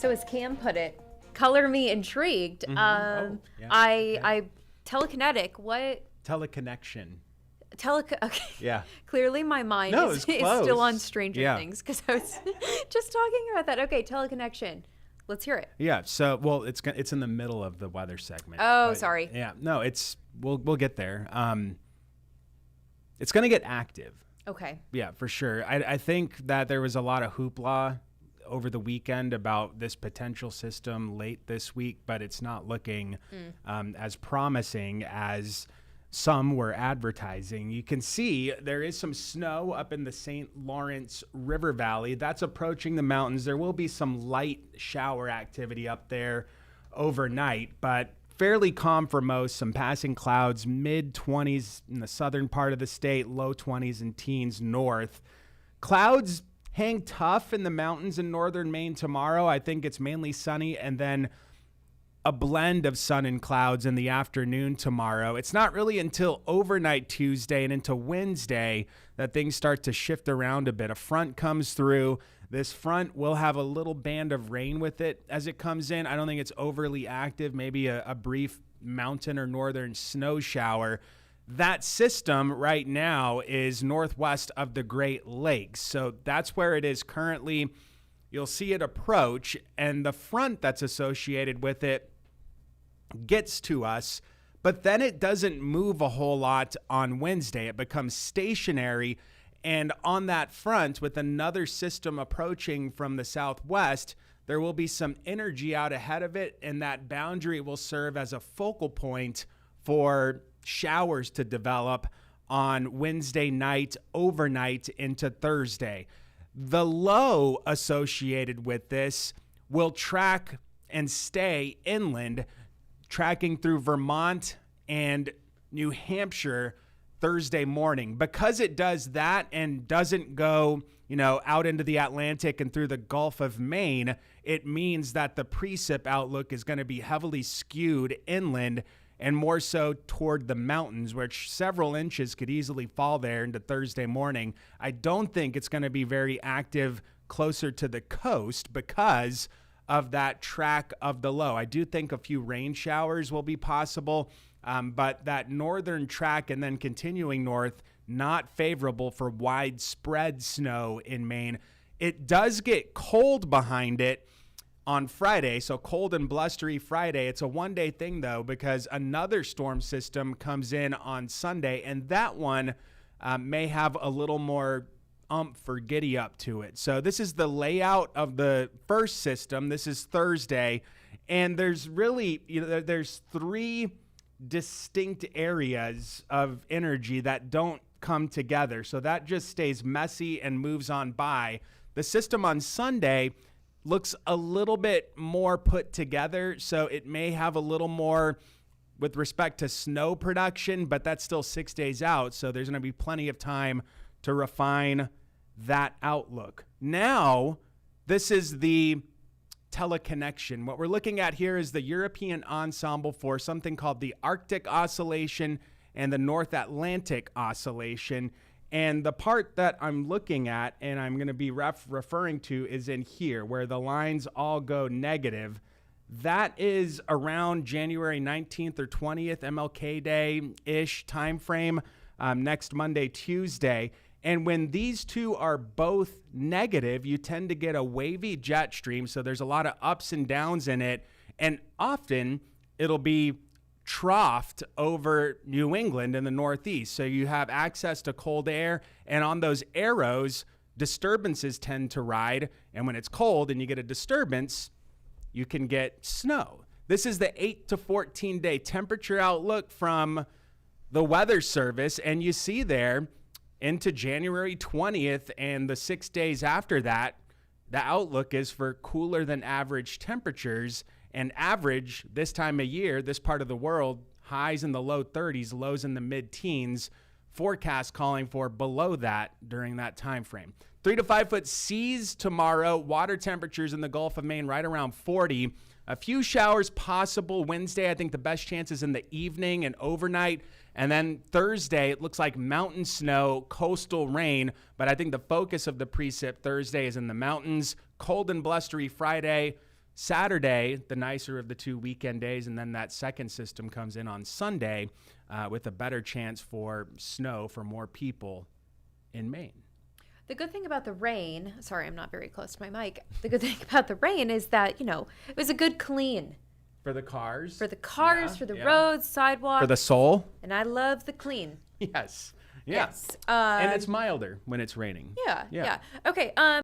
So as Cam put it, color me intrigued. I telekinetic. What? Teleconnection. Okay. Yeah. Clearly my mind is still on Stranger Things because I was just talking about that. Okay, teleconnection. Let's hear it. Yeah. So, well, it's in the middle of the weather segment. Oh, sorry. Yeah. No, we'll get there. It's going to get active. Okay. Yeah, for sure. I think that there was a lot of hoopla over the weekend about this potential system late this week, but it's not looking as promising as some were advertising. You can see there is some snow up in the St. Lawrence River Valley. That's approaching the mountains. There will be some light shower activity up there overnight, but fairly calm for most. Some passing clouds, mid-20s in the southern part of the state, low 20s and teens north. Clouds hang tough in the mountains in northern Maine tomorrow. I think it's mainly sunny, and then a blend of sun and clouds in the afternoon tomorrow. It's not really until overnight Tuesday and into Wednesday that things start to shift around a bit. A front comes through. This front will have a little band of rain with it as it comes in. I don't think it's overly active, maybe a brief mountain or northern snow shower. That system right now is northwest of the Great Lakes. So that's where it is currently. You'll see it approach, and the front that's associated with it gets to us, but then it doesn't move a whole lot on Wednesday. It becomes stationary, and on that front, with another system approaching from the southwest, there will be some energy out ahead of it, and that boundary will serve as a focal point for showers to develop on Wednesday night, overnight into Thursday. The low associated with this will track and stay inland, tracking through Vermont and New Hampshire Thursday morning. Because it does that and doesn't go, out into the Atlantic and through the Gulf of Maine, it means that the precip outlook is going to be heavily skewed inland and more so toward the mountains, which several inches could easily fall there into Thursday morning. I don't think it's going to be very active closer to the coast because of that track of the low. I do think a few rain showers will be possible, but that northern track and then continuing north, not favorable for widespread snow in Maine. It does get cold behind it on Friday, so cold and blustery Friday. It's a one-day thing, though, because another storm system comes in on Sunday, and that one may have a little more umph or giddy up to it. So this is the layout of the first system. This is Thursday, and there's really, there's three distinct areas of energy that don't come together. So that just stays messy and moves on by. The system on Sunday looks a little bit more put together, so it may have a little more with respect to snow production, but that's still 6 days out, so there's going to be plenty of time to refine that outlook. Now, this is the teleconnection. What we're looking at here is the European ensemble for something called the Arctic Oscillation and the North Atlantic Oscillation. And the part that I'm looking at and I'm going to be referring to is in here where the lines all go negative. That is around January 19th or 20th, MLK Day-ish time frame, next Monday, Tuesday. And when these two are both negative, you tend to get a wavy jet stream. So there's a lot of ups and downs in it. And often it'll be troughed over New England in the Northeast. So you have access to cold air, and on those arrows, disturbances tend to ride. And when it's cold and you get a disturbance, you can get snow. This is the 8 to 14 day temperature outlook from the Weather Service. And you see there into January 20th and the 6 days after that, the outlook is for cooler than average temperatures. And average this time of year, this part of the world, highs in the low 30s, lows in the mid-teens. Forecast calling for below that during that time frame. 3 to 5 foot seas tomorrow. Water temperatures in the Gulf of Maine right around 40. A few showers possible Wednesday. I think the best chance is in the evening and overnight. And then Thursday, it looks like mountain snow, coastal rain. But I think the focus of the precip Thursday is in the mountains. Cold and blustery Friday. Saturday, the nicer of the 2 weekend days, and then that second system comes in on Sunday with a better chance for snow for more people in Maine. The good thing about the rain, sorry, I'm not very close to my mic. The good thing about the rain is that, it was a good clean. For the cars? For the cars, for the roads, sidewalks. For the soul? And I love the clean. Yes. Yes. And it's milder when it's raining. Yeah. Okay.